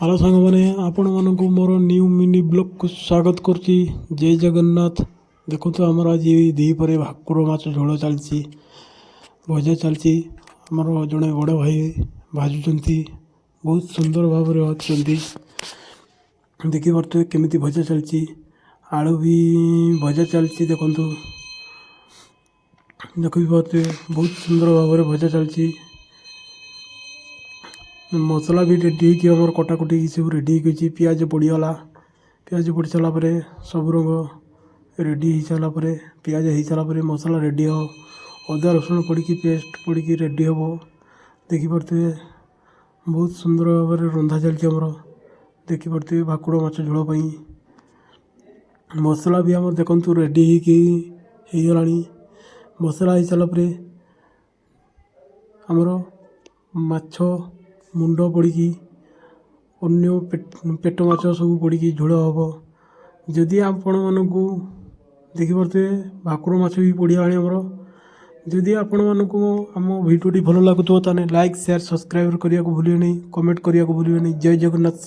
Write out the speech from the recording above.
Hello सांग मैंने आपण मानक मोर न्यू मिनी ब्लॉग को स्वागत करुच्ची। जय जगन्नाथ। देखो तो आमर आज दीपर भाकुर माछ झोल चलती भजा चलती। आमर जड़े बड़ भाई भाजुंट बहुत सुंदर भाव में भाजुंट देखी पारे केमी भजा चलती। आलू भी भजा चलती देखु देखी पारे बहुत सुंदर भाव में भजा चलती। मसला भी रेडी होमर कटाकटी सब रेडी हो पियाज पड़गला। पियाज पड़ सारापर सब रंग रेडी हो सारापर पियाज हो सारापर मसला रेडी हो अदा रसुण पड़ी पेस्ट पड़ी रेडी हम देखिपे बहुत सुंदर भाव में रंधा चलती। आमर देखिपे भाकुड़ माछ झोल मसला भी आम देखु रेडी होगला। मसला हो सारापर आमर माछ मुंड पड़ी अन्य पेट माछ सब पड़ी झोल हम। जदि आपण मानक देखिपे भाकुर माछ भी पड़गला आमर। जदि आपण मानक आम भिडियोटी भल लगुव ताने लाइक शेयर सब्सक्राइब करने को भूलिए नहीं, कमेंट करने को भूलिए नहीं। जय जगन्नाथ।